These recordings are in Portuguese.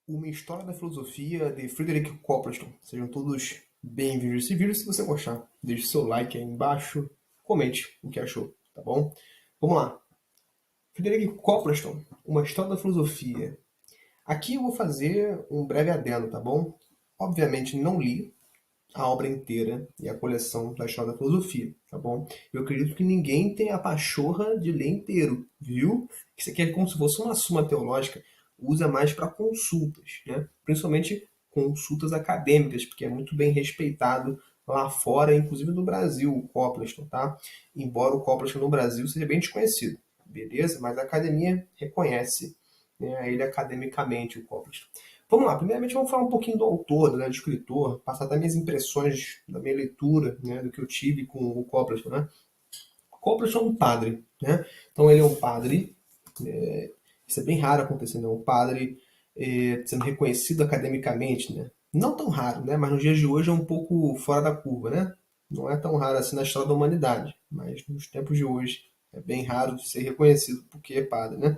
Uma História da Filosofia de Frederick Copleston. Sejam todos bem-vindos a esse vídeo. Se você gostar, deixe seu like aí embaixo, comente o que achou, tá bom? Vamos lá. Frederick Copleston, Uma História da Filosofia. Aqui eu vou fazer um breve adendo, tá bom? Obviamente não li a obra inteira e a coleção da História da Filosofia, tá bom? Eu acredito que ninguém tem a pachorra de ler inteiro, viu? Isso aqui é como se fosse uma suma teológica, usa mais para consultas, né? Principalmente consultas acadêmicas, porque é muito bem respeitado lá fora, inclusive no Brasil, o Copleston, tá? Embora o Copleston no Brasil seja bem desconhecido, beleza? Mas a academia reconhece, né, ele academicamente, o Copleston. Vamos lá, primeiramente vamos falar um pouquinho do autor, né, do escritor, passar até minhas impressões da minha leitura, né, do que eu tive com o Copleston, né? Copleston é um padre, né? Então ele é um padre, isso é bem raro acontecer, né? Um padre sendo reconhecido academicamente, né? Não tão raro, né? Mas nos dias de hoje é um pouco fora da curva, né? Não é tão raro assim na história da humanidade, mas nos tempos de hoje é bem raro ser reconhecido porque é padre, né?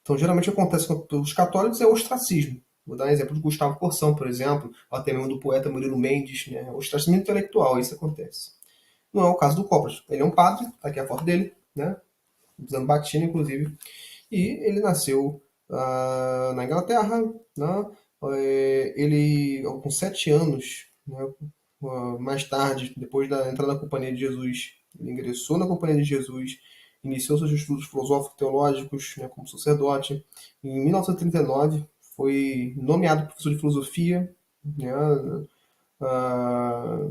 Então, geralmente acontece com os católicos é o ostracismo. Vou dar um exemplo de Gustavo Corsão, por exemplo, ou até mesmo do poeta Murilo Mendes, né? O ostracismo intelectual, isso acontece. Não é o caso do Coplas. Ele é um padre, tá aqui a foto dele, né? Usando batina, inclusive. E ele nasceu na Inglaterra, né? Ele, com 7 anos, né? Mais tarde, depois da entrada na Companhia de Jesus, ele ingressou na Companhia de Jesus, iniciou seus estudos filosóficos teológicos, né, como sacerdote. Em 1939, foi nomeado professor de filosofia, né, ah,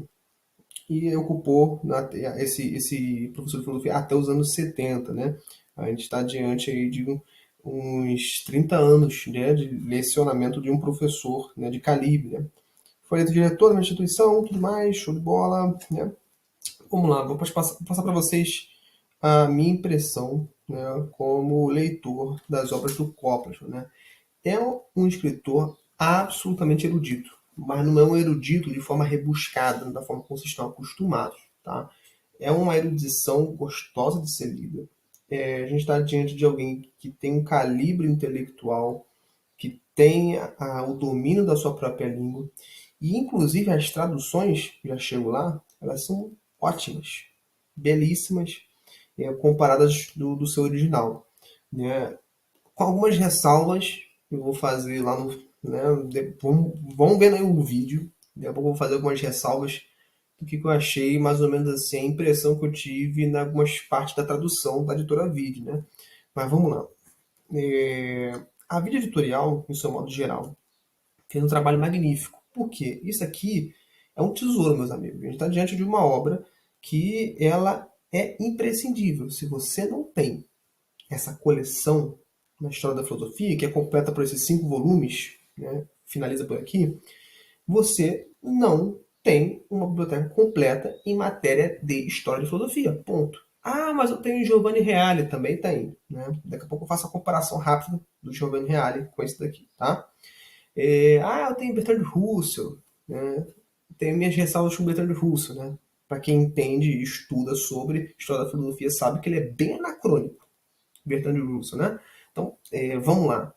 e ocupou esse professor de filosofia até os anos 70, né? A gente está diante aí de uns 30 anos, né, de lecionamento de um professor, né, de calibre, né? Foi eleito diretor da minha instituição, tudo mais, show de bola, né? Vamos lá, vou passar para vocês a minha impressão, né, como leitor das obras do Copleston, né? É um escritor absolutamente erudito, mas não é um erudito de forma rebuscada, da forma como vocês estão acostumados, tá? É uma erudição gostosa de ser lida. A gente está diante de alguém que tem um calibre intelectual, que tem o domínio da sua própria língua, e inclusive as traduções, já chego lá, elas são ótimas, belíssimas, comparadas do seu original, né? Com algumas ressalvas que eu vou fazer lá no. Né, vamos ver aí o vídeo. Daqui a pouco eu vou fazer algumas ressalvas do que eu achei, mais ou menos assim, a impressão que eu tive em algumas partes da tradução da editora Vide, né? Mas vamos lá. A Vide Editorial, em seu modo geral, fez um trabalho magnífico. Por quê? Isso aqui é um tesouro, meus amigos. A gente está diante de uma obra que ela é imprescindível. Se você não tem essa coleção na História da Filosofia, que é completa por esses 5 volumes, né, finaliza por aqui, você não tem uma biblioteca completa em matéria de História de Filosofia. Ponto. Ah, mas eu tenho Giovanni Reale, também tem. Né? Daqui a pouco eu faço a comparação rápida do Giovanni Reale com esse daqui. Tá? Eu tenho Bertrand Russell. Né? Tenho minhas ressalvas com Bertrand Russell. Né? Para quem entende e estuda sobre História da Filosofia, sabe que ele é bem anacrônico. Bertrand Russell, né? Então, vamos lá.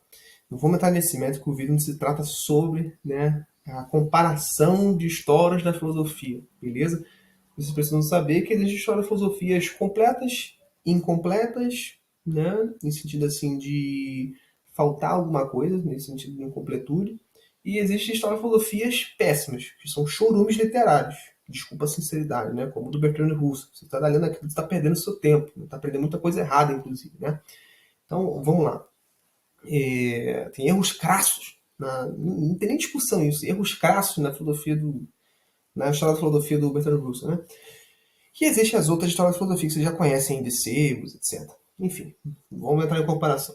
Não vamos entrar nesse mérito que o vídeo não se trata sobre, né, a comparação de histórias da filosofia, beleza? Vocês precisam saber que existem histórias de filosofias completas, incompletas, né, em sentido assim de faltar alguma coisa, nesse sentido de incompletude, e existem histórias de filosofias péssimas, que são chorumes literários. Desculpa a sinceridade, né? Como o do Bertrand Russell. Você está lendo aquilo, você está perdendo seu tempo, está perdendo muita coisa errada, inclusive, né? Então, vamos lá. Tem erros crassos, não tem nem discussão isso, erros crassos na história da filosofia do Bertrand Russell, né? E existem as outras histórias da filosofia que vocês já conhecem, de Sebos, etc. Enfim, vamos entrar em comparação.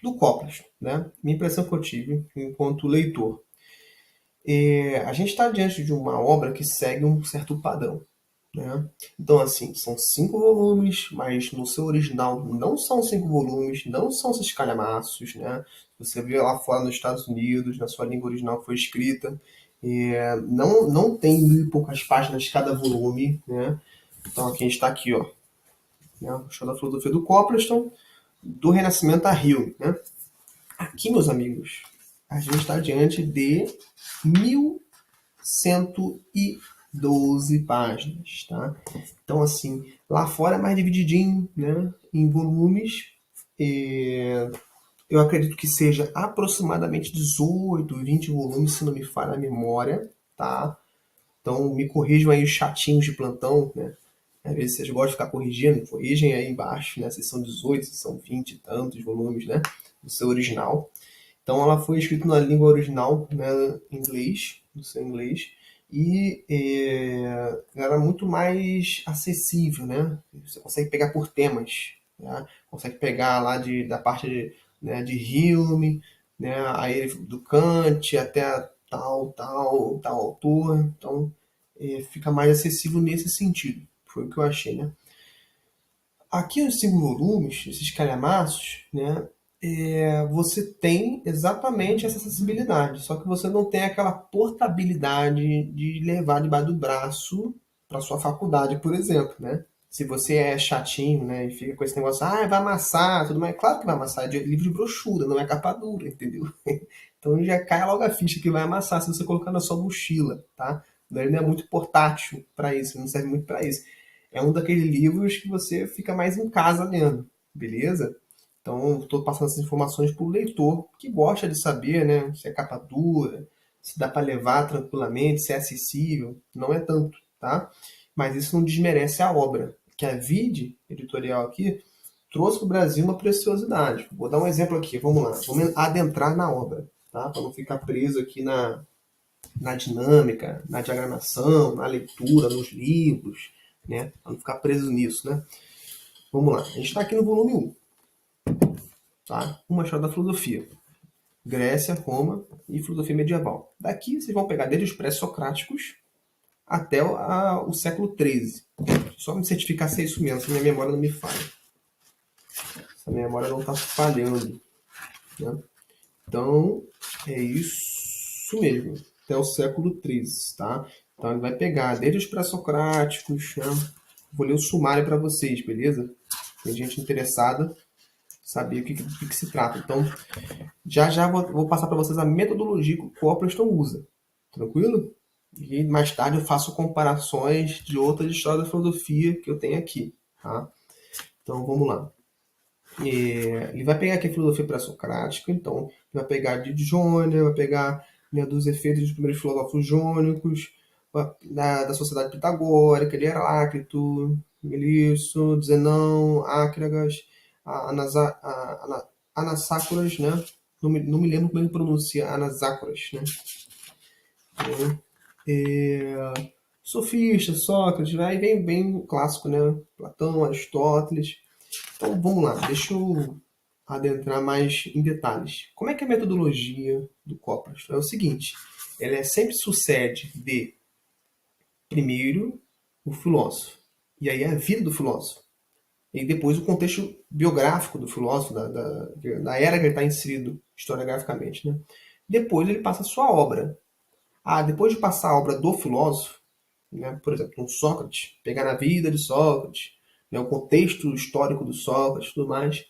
Do Coplas, né? Minha impressão que eu tive enquanto leitor. A gente está diante de uma obra que segue um certo padrão. Né? Então, assim, são 5 volumes, mas no seu original não são 5 volumes, não são esses calhamaços, né? Você vê lá fora nos Estados Unidos, na sua língua original que foi escrita, não tem 1000 e poucas páginas cada volume, né? Então aqui a gente está aqui, ó, né? O Show da Filosofia do Copleston, do Renascimento a Hume, né? Aqui, meus amigos, A gente está diante de 1.112 páginas, tá? Então, assim, lá fora é mais divididinho, né, em volumes. Eu acredito que seja aproximadamente 18, 20 volumes, se não me falha a memória, tá? Então, me corrijam aí os chatinhos de plantão, né? Às vezes vocês gostam de ficar corrigindo, corrigem aí embaixo, né? Se são 18, se são 20 e tantos volumes, né? Do seu original. Então ela foi escrita na língua original, né, inglês, do seu inglês, e era muito mais acessível, né? Você consegue pegar por temas, né? Consegue pegar lá da parte de, né, de Hume, né, aí do Kant até tal autor, então fica mais acessível nesse sentido. Foi o que eu achei, né? Aqui nos 5 volumes, esses calhamaços, né, você tem exatamente essa acessibilidade, só que você não tem aquela portabilidade de levar debaixo do braço para sua faculdade, por exemplo, né? Se você é chatinho, né, e fica com esse negócio, vai amassar, tudo mais, claro que vai amassar, é livro de brochura, não é capa dura, entendeu? Então já cai logo a ficha que vai amassar se você colocar na sua mochila, tá? Ele não é muito portátil para isso, não serve muito para isso. É um daqueles livros que você fica mais em casa lendo, beleza? Então, estou passando essas informações para o leitor que gosta de saber, né, se é capa dura, se dá para levar tranquilamente, se é acessível. Não é tanto, tá? Mas isso não desmerece a obra, que a Vide editorial aqui trouxe para o Brasil uma preciosidade. Vou dar um exemplo aqui, vamos lá. Vamos adentrar na obra, tá? Para não ficar preso aqui na dinâmica, na diagramação, na leitura, nos livros, né? Para não ficar preso nisso, né? Vamos lá. A gente está aqui no volume 1, tá? Uma história da filosofia. Grécia, Roma e filosofia medieval. Daqui vocês vão pegar desde os pré-socráticos até o século XIII. Só me certificar se é isso mesmo, se minha memória não me falha. Essa memória não está falhando, né? Então, é isso mesmo. Até o século XIII, tá? Então ele vai pegar desde os pré-socráticos, né? Vou ler o sumário para vocês, beleza? Tem gente interessada em saber o que se trata. Então, já vou passar para vocês a metodologia que o Copleston usa. Tranquilo? E mais tarde eu faço comparações de outras histórias da filosofia que eu tenho aqui, tá? Então, vamos lá. Ele vai pegar aqui a filosofia pré-socrática, então vai pegar de Jônia, vai pegar, né, dos efeitos dos primeiros filósofos jônicos, da sociedade pitagórica, de Heráclito, Melisso, Zenão, Ácragas, Anaxágoras, né? Não me lembro como ele pronuncia Anaxágoras, né? Então, sofista, Sócrates, aí vem bem clássico, né? Platão, Aristóteles. Então vamos lá, deixa eu adentrar mais em detalhes. Como é que é a metodologia do Copleston? É o seguinte, ela sempre sucede de primeiro o filósofo, e aí a vida do filósofo, e depois o contexto biográfico do filósofo, da era que ele está inserido historiograficamente. Né? Depois ele passa a sua obra. Depois de passar a obra do filósofo, né, por exemplo, um Sócrates, pegar na vida de Sócrates, né, o contexto histórico do Sócrates e tudo mais,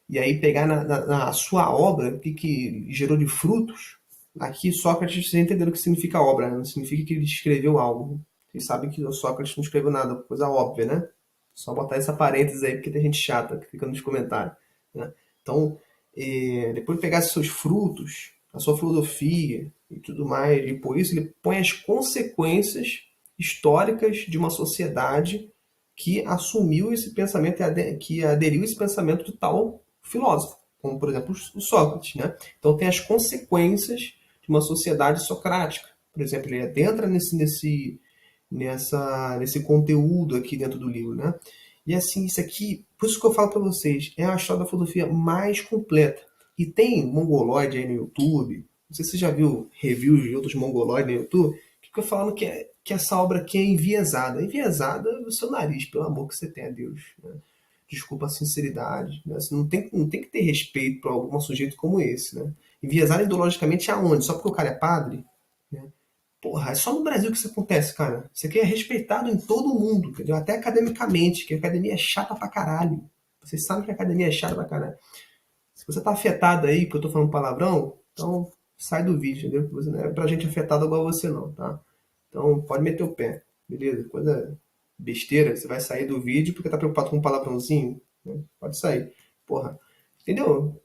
e aí pegar na sua obra o que gerou de frutos. Aqui Sócrates, vocês entenderam o que significa obra, né? Não significa que ele escreveu algo. Vocês sabem que o Sócrates não escreveu nada, coisa óbvia, né? Só botar essa parênteses aí, porque tem gente chata que fica nos comentários. Né? Então, depois de pegar seus frutos, a sua filosofia e tudo mais, e por isso ele põe as consequências históricas de uma sociedade que assumiu esse pensamento, que aderiu a esse pensamento de tal filósofo, como por exemplo o Sócrates. Né? Então tem as consequências de uma sociedade socrática. Por exemplo, ele adentra nesse conteúdo aqui dentro do livro. Né? E assim, isso aqui, por isso que eu falo para vocês, é a história da filosofia mais completa. E tem mongoloide aí no YouTube, não sei se você já viu reviews de outros mongoloides no YouTube, que ficam falando que essa obra aqui é enviesada. Enviesada é o seu nariz, pelo amor que você tem a Deus. Né? Desculpa a sinceridade. Né? Você não tem que ter respeito para um sujeito como esse. Né? Enviesado ideologicamente aonde? Só porque o cara é padre? Né? Porra, é só no Brasil que isso acontece, cara. Isso aqui é respeitado em todo o mundo, entendeu? Até academicamente, que a academia é chata pra caralho. Vocês sabem que a academia é chata pra caralho. Se você tá afetado aí, porque eu tô falando palavrão, então sai do vídeo, entendeu? Você não é pra gente afetada igual você não, tá? Então pode meter o pé, beleza? Coisa besteira, você vai sair do vídeo porque tá preocupado com um palavrãozinho, né? Pode sair. Porra, entendeu?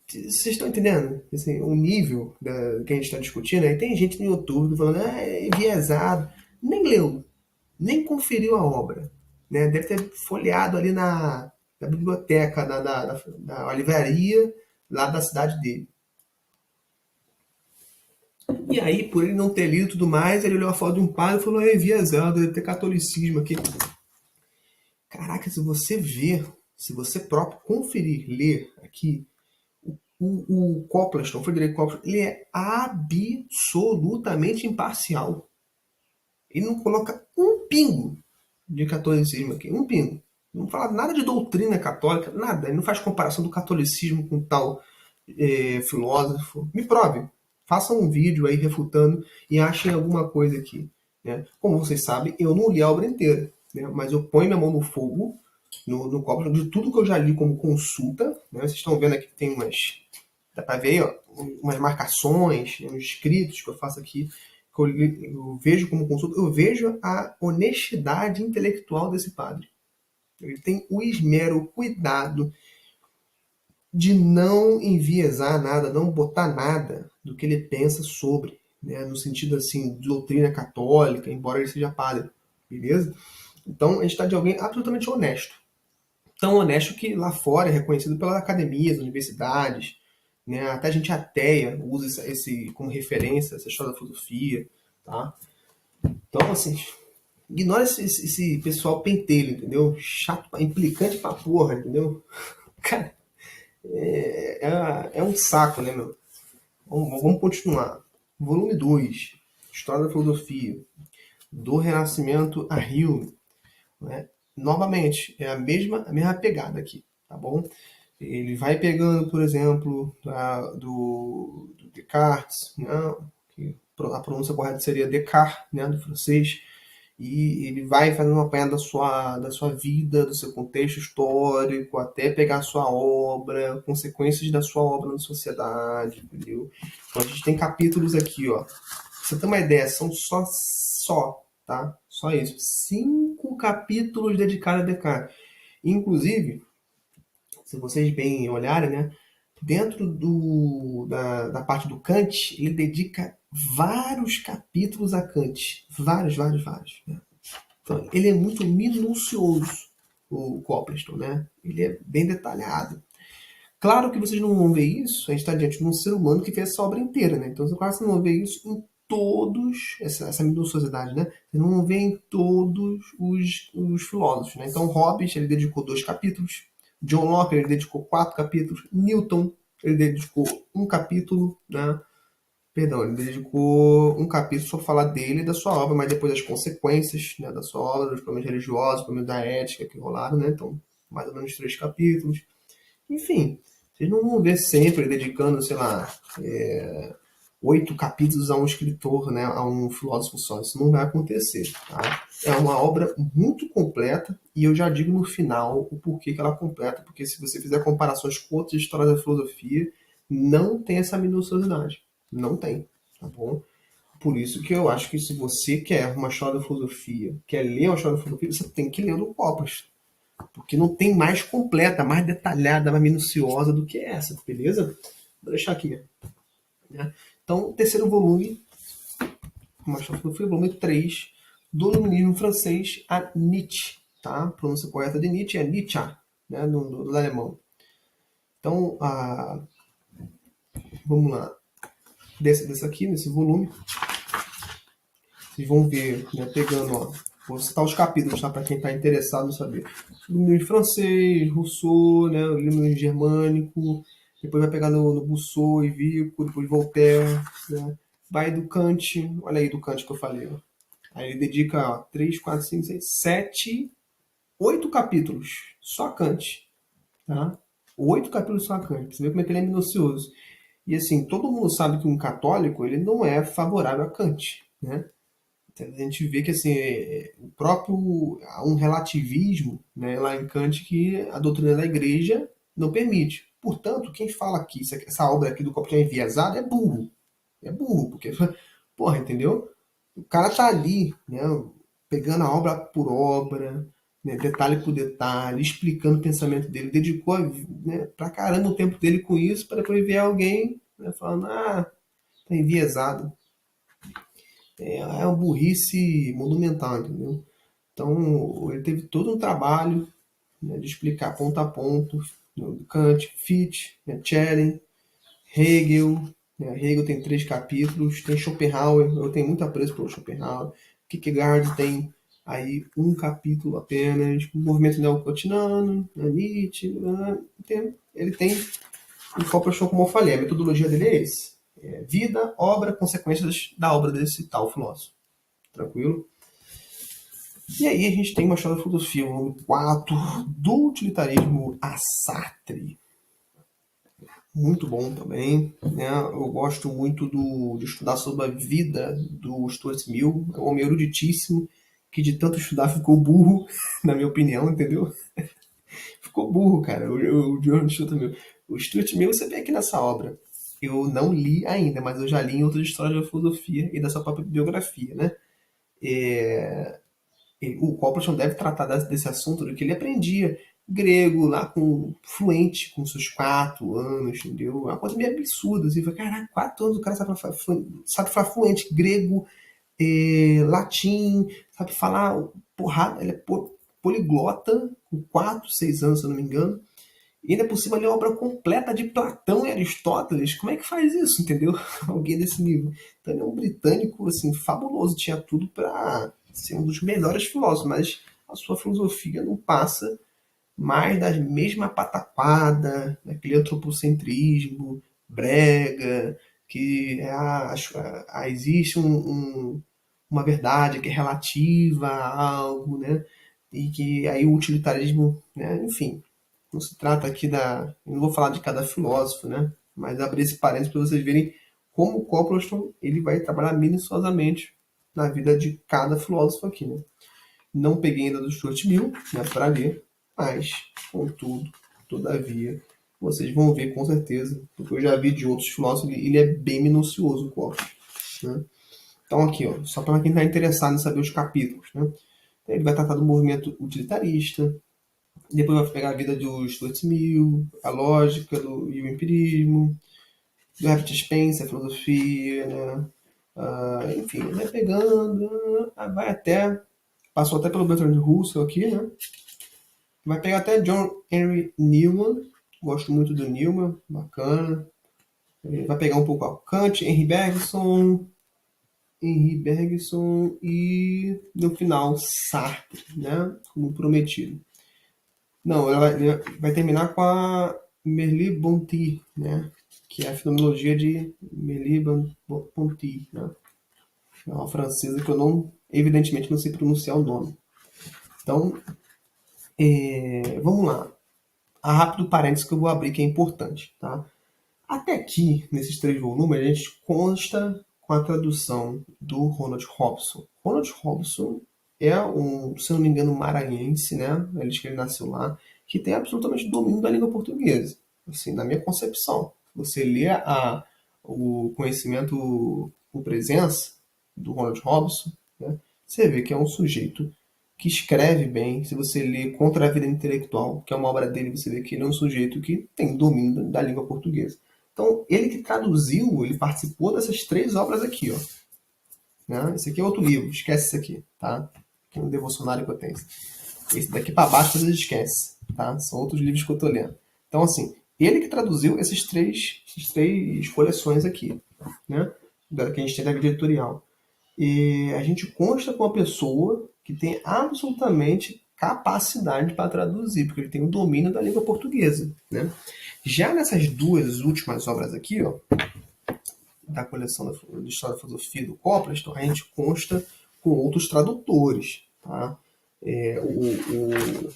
Vocês estão entendendo? Assim, o nível que a gente está discutindo, aí tem gente no YouTube falando, é enviesado, nem leu, nem conferiu a obra, né? Deve ter folheado ali na biblioteca, na livraria lá da cidade dele. E aí, por ele não ter lido e tudo mais, ele olhou a foto de um padre e falou, é enviesado, deve ter catolicismo aqui. Caraca, se você ver, se você próprio conferir, ler aqui, o Copleston, o Frederico Copleston, ele é absolutamente imparcial. Ele não coloca um pingo de catolicismo aqui, um pingo. Não fala nada de doutrina católica, nada. Ele não faz comparação do catolicismo com tal filósofo. Me prove. Faça um vídeo aí refutando e achem alguma coisa aqui. Né? Como vocês sabem, eu não li a obra inteira, né? Mas eu ponho minha mão no fogo, no copo, de tudo que eu já li como consulta. Né? Vocês estão vendo aqui que tem umas. Dá para ver aí, ó, umas marcações, uns escritos que eu faço aqui que eu vejo como consulta, eu vejo a honestidade intelectual desse padre. Ele tem o esmero, o cuidado de não enviesar nada, não botar nada do que ele pensa sobre, né, no sentido assim, de doutrina católica, embora ele seja padre, beleza? Então a gente está de alguém absolutamente honesto. Tão honesto que lá fora é reconhecido pelas academias, universidades, né? Até a gente ateia usa esse como referência, essa história da filosofia, tá? Então, assim, ignora esse pessoal pentelho, entendeu? Chato, implicante pra porra, entendeu? Cara, é um saco, né, meu? Vamos continuar. Volume 2, História da Filosofia, do Renascimento a Hume, né? Novamente, é a mesma pegada aqui, tá bom? Ele vai pegando, por exemplo, do Descartes, né? Que a pronúncia correta seria Descartes, né? Do francês, e ele vai fazendo uma apanhada da sua vida, do seu contexto histórico, até pegar a sua obra, consequências da sua obra na sociedade, entendeu? Então a gente tem capítulos aqui, ó. Pra você ter uma ideia, são só, tá? Só isso. 5 capítulos dedicados a Descartes. Inclusive, se vocês bem olharem, né? Dentro da parte do Kant, ele dedica vários capítulos a Kant. Vários, vários, vários. Né? Então, ele é muito minucioso, o Copleston, né? Ele é bem detalhado. Claro que vocês não vão ver isso, a gente está diante de um ser humano que fez essa obra inteira, né? Então, vocês quase não vão ver isso em todos, essa minuciosidade, né? Vocês não vão ver em todos os filósofos, né? Então, Hobbes, ele dedicou 2 capítulos, John Locke, ele dedicou 4 capítulos, Newton, ele dedicou 1 capítulo, né? Perdão, ele dedicou 1 capítulo só para falar dele e da sua obra, mas depois das consequências, né, da sua obra, dos problemas religiosos, problemas da ética que rolaram, né? Então, mais ou menos 3 capítulos. Enfim, vocês não vão ver sempre dedicando, sei lá, 8 capítulos a um escritor, né, a um filósofo só. Isso não vai acontecer. Tá? É uma obra muito completa e eu já digo no final o porquê que ela é completa, porque se você fizer comparações com outras histórias da filosofia, não tem essa minuciosidade. Não tem, tá bom? Por isso que eu acho que se você quer uma história da filosofia, quer ler uma história da filosofia, você tem que ler o do Copas. Porque não tem mais completa, mais detalhada, mais minuciosa do que essa, beleza? Vou deixar aqui. Né? Então, o terceiro volume, uma história da filosofia, volume 3, do iluminismo francês a Nietzsche. Tá? A pronúncia correta de Nietzsche é Nietzsche, né? do alemão. Então, vamos lá. Desse aqui, nesse volume, vocês vão ver, né, pegando, ó, vou citar os capítulos, tá, para quem está interessado em saber. Livro francês, Rousseau, né, o livro germânico, depois vai pegar no Rousseau e Vico, depois Voltaire, né, vai do Kant, olha aí do Kant que eu falei, ó. Aí ele dedica, ó, 3, 4, 5, 6, 7, 8 capítulos, só Kant, tá? 8 capítulos só Kant, pra você ver como é que ele é minucioso. E assim, todo mundo sabe que um católico, ele não é favorável a Kant, né? A gente vê que assim, o próprio há um relativismo, né, lá em Kant que a doutrina da igreja não permite. Portanto, quem fala que essa obra aqui do Copo é enviesada é burro. É burro, porque, porra, entendeu? O cara tá ali, né, pegando a obra por obra, né, detalhe por detalhe, explicando o pensamento dele, dedicou né, pra caramba o tempo dele com isso, para depois ver alguém, né, falando, tá enviesado. É uma burrice monumental, entendeu? Então, ele teve todo um trabalho, né, de explicar ponto a ponto, né, Kant, Fichte, né, Schelling, Hegel. Né, Hegel tem 3 capítulos, tem Schopenhauer, eu tenho muito apreço pelo Schopenhauer. Kierkegaard tem aí um capítulo apenas, o movimento neocantiano, Nietzsche, ele tem o Coppelson, como eu falei, a metodologia dele é esse. Vida, obra, consequências da obra desse tal filósofo. Tranquilo? E aí a gente tem Machado da Filosofia, o volume 4 do utilitarismo a Sartre. Muito bom também. Né? Eu gosto muito de estudar sobre a vida do Stuart Mill. É um homem eruditíssimo, que de tanto estudar ficou burro, na minha opinião, entendeu? Ficou burro, cara, o John Stuart Mill. O Stuart Mill você vê aqui nessa obra. Eu não li ainda, mas eu já li em outras histórias da filosofia e da sua própria biografia, né? O Copperton deve tratar desse assunto do que ele aprendia grego lá com fluente, com seus 4 anos, entendeu? É uma coisa meio absurda. Assim, caraca, 4 anos o cara sabe falar fluente grego, latim, sabe falar porrada, ele é poliglota com 4, 6 anos, se eu não me engano. E ainda por cima ler a obra completa de Platão e Aristóteles. Como é que faz isso, entendeu? Alguém desse nível. Então ele é um britânico, assim, fabuloso. Tinha tudo para ser um dos melhores filósofos, mas a sua filosofia não passa mais da mesma pataquada, daquele antropocentrismo brega, que existe uma verdade que é relativa a algo, né? E que aí o utilitarismo, né? Enfim, não se trata aqui eu não vou falar de cada filósofo, né? Mas abrir esse parênteses para vocês verem como o Copleston ele vai trabalhar minuciosamente na vida de cada filósofo aqui, né? Não peguei ainda do Stuart Mill, né, para ler, mas, contudo, todavia, vocês vão ver com certeza, porque eu já vi de outros filósofos, ele é bem minucioso o Copleston, né? Então aqui, ó, só para quem está interessado em saber os capítulos, né? Ele vai tratar do movimento utilitarista, depois vai pegar a vida do Stuart Mill, a lógica e o empirismo, do Herbert Spencer, a filosofia, né? Enfim, vai pegando, vai até, passou até pelo Bertrand Russell aqui, né? Vai pegar até John Henry Newman, gosto muito do Newman, bacana. Vai pegar um pouco a Kant, Henri Bergson e no final Sartre, né? Como prometido. Não, ela vai terminar com a Merleau-Ponty, né? Que é a fenomenologia de Merleau-Ponty, né? É uma francesa que eu não, evidentemente, não sei pronunciar o nome. Então, vamos lá. A rápido parênteses que eu vou abrir que é importante, tá? Até aqui, nesses 3 volumes, a gente consta com a tradução do Ronald Robson. Ronald Robson é se eu não me engano, maranhense, né? Ele nasceu lá, que tem absolutamente domínio da língua portuguesa. Assim, na minha concepção. Você lê o conhecimento por presença do Ronald Robson, né? Você vê que é um sujeito que escreve bem. Se você lê Contra a Vida Intelectual, que é uma obra dele, você vê que ele é um sujeito que tem domínio da língua portuguesa. Então, ele que traduziu, ele participou dessas 3 obras aqui, ó. Né? Esse aqui é outro livro, esquece isso aqui, tá? Aqui é um devocionário que eu tenho. Esse daqui para baixo vocês esquecem, tá? São outros livros que eu tô lendo. Então, assim, ele que traduziu essas três coleções aqui, né? Que a gente tem da vida editorial. E a gente consta com uma pessoa que tem absolutamente capacidade para traduzir, porque ele tem o domínio da língua portuguesa, né? Já nessas 2 últimas obras aqui, ó, da coleção de História da Filosofia do Copleston, a gente consta com outros tradutores, tá?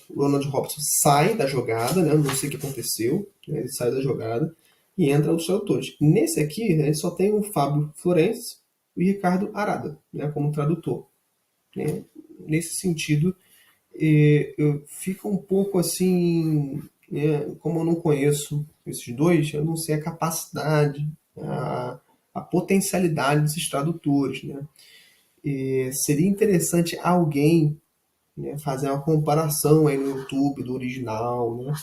O Ronald Robson sai da jogada, né? Não sei o que aconteceu, né? Ele sai da jogada e entra os tradutores. Nesse aqui, né, só tem o Fábio Florencio e o Ricardo Arada, né, como tradutor. Né? Nesse sentido, eu fico um pouco assim, como eu não conheço esses dois, eu não sei a capacidade, a potencialidade desses tradutores, né? E seria interessante alguém, né, fazer uma comparação aí no YouTube do original, né?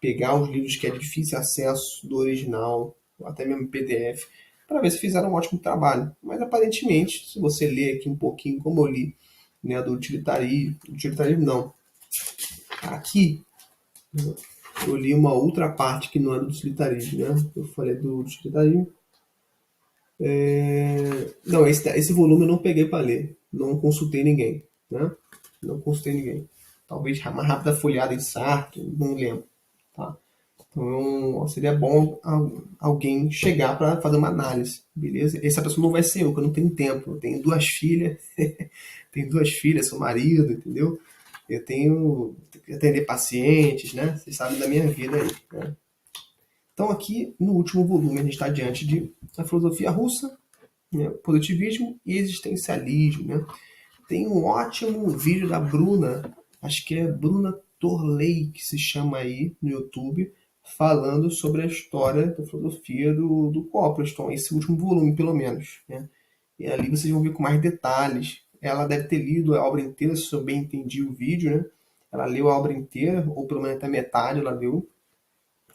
Pegar os livros que é de difícil acesso do original, ou até mesmo PDF, para ver se fizeram um ótimo trabalho. Mas aparentemente, se você ler aqui um pouquinho, como eu li, né, do utilitarismo não. Aqui eu li uma outra parte que não é do utilitarismo, né? Eu falei do utilitarismo. Não, esse volume eu não peguei para ler. Não consultei ninguém, né? Não consultei ninguém. Talvez uma rápida folheada em Sartre, não lembro, tá? Então, seria bom alguém chegar para fazer uma análise, beleza? Essa pessoa não vai ser eu, que eu não tenho tempo. Eu tenho duas filhas, tenho duas filhas, sou marido, entendeu? Eu tenho que atender pacientes, né? Vocês sabem da minha vida aí, né? Então, aqui no último volume, a gente está diante de a filosofia russa, né? Positivismo e existencialismo, né? Tem um ótimo vídeo da Bruna, acho que é Bruna Torley, que se chama aí no YouTube, falando sobre a história da filosofia do Copleston, esse último volume, pelo menos, né? E ali vocês vão ver com mais detalhes. Ela deve ter lido a obra inteira, se eu bem entendi o vídeo, né? Ela leu a obra inteira, ou pelo menos até metade ela leu,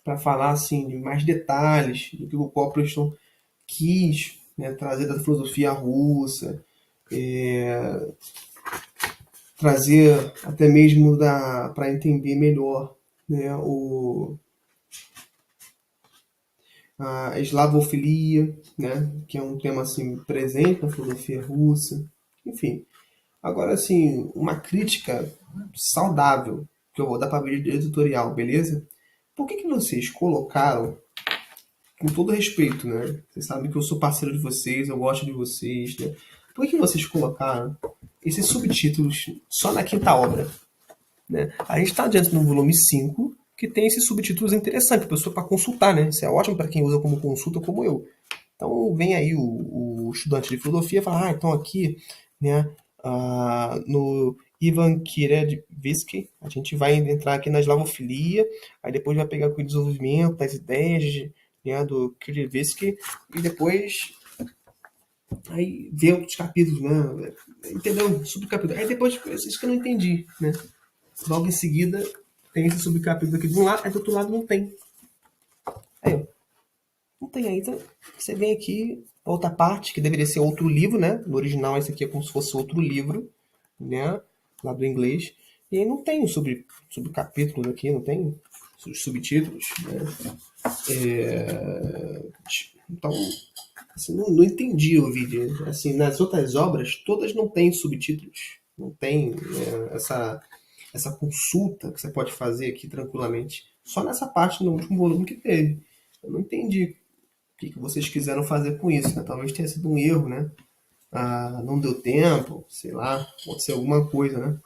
para falar assim, de mais detalhes do que o Copleston quis, né, trazer da filosofia russa, trazer até mesmo para entender melhor, né, a eslavofilia, né, que é um tema assim presente na filosofia russa, enfim. Agora assim, uma crítica saudável que eu vou dar para vídeo editorial, beleza? Por que vocês colocaram, com todo respeito, né? Vocês sabem que eu sou parceiro de vocês, eu gosto de vocês, né? Por que vocês colocaram esses subtítulos só na quinta obra? Né? A gente está diante do volume 5 que tem esses subtítulos interessantes para a pessoa para consultar, né? Isso é ótimo para quem usa como consulta, como eu. Então vem aí o estudante de filosofia e fala, então aqui, né, no Ivan Kirevsky, a gente vai entrar aqui na eslavofilia, aí depois vai pegar com o desenvolvimento das ideias, né, do Kirevsky, e depois aí vê outros capítulos, né? Entendeu? Subcapítulo. Aí depois, isso que eu não entendi, né? Logo em seguida, tem esse subcapítulo aqui de um lado, aí do outro lado não tem. Aí, não tem aí. Então, você vem aqui, outra parte, que deveria ser outro livro, né? No original, esse aqui é como se fosse outro livro, né? Lá do inglês. E aí não tem o subcapítulos aqui, não tem os subtítulos, né? Então, assim, não entendi o vídeo. Assim, nas outras obras, todas não têm subtítulos. Não tem, né, essa consulta que você pode fazer aqui tranquilamente. Só nessa parte no último volume que teve. Eu não entendi o que vocês quiseram fazer com isso, né? Talvez tenha sido um erro, né? Não deu tempo, sei lá, pode ser alguma coisa, né?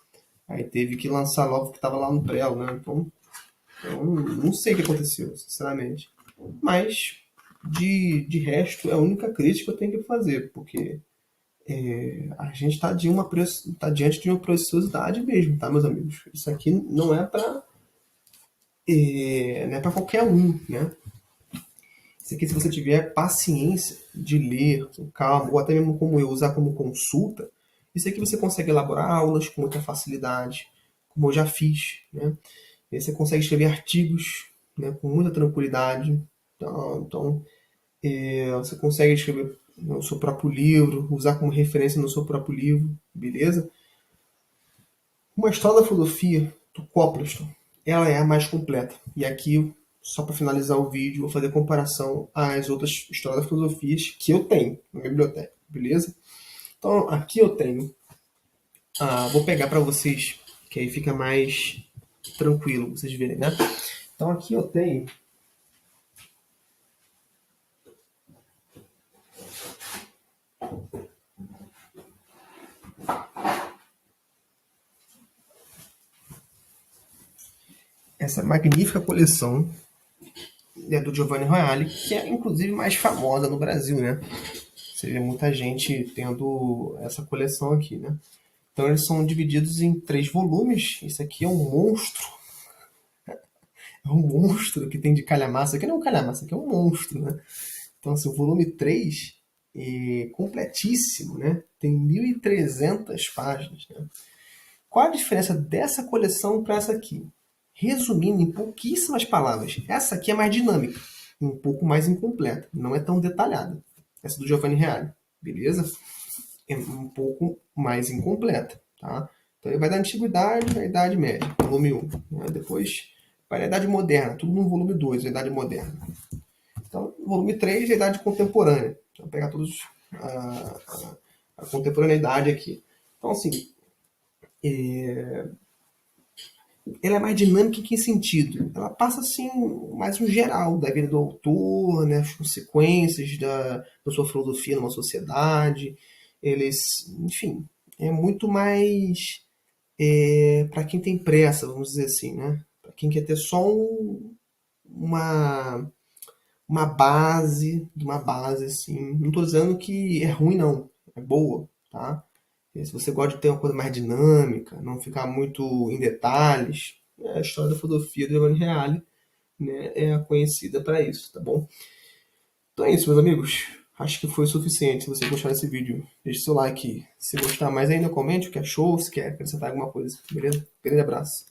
Aí teve que lançar logo que estava lá no prelo, né? Então, eu não sei o que aconteceu, sinceramente. Mas, de resto, é a única crítica que eu tenho que fazer, porque a gente está tá diante de uma preciosidade mesmo, tá, meus amigos? Isso aqui não é para não é para qualquer um, né? Isso aqui, se você tiver paciência de ler, com calma, ou até mesmo como eu, usar como consulta, isso aqui você consegue elaborar aulas com muita facilidade, como eu já fiz, né? E aí você consegue escrever artigos, né, com muita tranquilidade. Então, você consegue escrever no seu próprio livro, usar como referência no seu próprio livro, beleza? Uma história da filosofia do Copleston, ela é a mais completa. E aqui, só para finalizar o vídeo, vou fazer comparação às outras histórias da filosofia que eu tenho na minha biblioteca, beleza? Então, aqui eu tenho, vou pegar para vocês, que aí fica mais tranquilo vocês verem, né? Então, aqui eu tenho essa magnífica coleção, né, do Giovanni Royali, que é inclusive mais famosa no Brasil, né? Você vê muita gente tendo essa coleção aqui, né? Então eles são divididos em 3 volumes. Isso aqui é um monstro. É um monstro que tem de calhamaço. Aqui não é um calhamaço, aqui é um monstro, né? Então, assim, o volume 3 completíssimo, né? Tem 1.300 páginas, né? Qual a diferença dessa coleção para essa aqui? Resumindo em pouquíssimas palavras, essa aqui é mais dinâmica, um pouco mais incompleta, não é tão detalhada. Essa do Giovanni Reale, beleza? É um pouco mais incompleta, tá? Então ele vai da Antiguidade à Idade Média, volume 1. Né? Depois vai à Idade Moderna, tudo no volume 2, a Idade Moderna. Então, volume 3 é a Idade Contemporânea. Então, pegar todos a contemporaneidade aqui. Então, assim, ela é mais dinâmica em que sentido? Ela passa assim mais um geral da vida do autor, né, as consequências da sua filosofia numa sociedade. Eles, enfim, é muito mais para quem tem pressa, vamos dizer assim, né? Para quem quer ter só uma uma base assim. Não estou dizendo que é ruim não, é boa, tá? Se você gosta de ter uma coisa mais dinâmica, não ficar muito em detalhes, a história da filosofia do Giovanni Reale, né, é conhecida para isso, tá bom? Então é isso, meus amigos. Acho que foi o suficiente. Se você gostar desse vídeo, deixe seu like. Se gostar mais ainda, comente o que achou, se quer acrescentar alguma coisa, beleza? Grande abraço.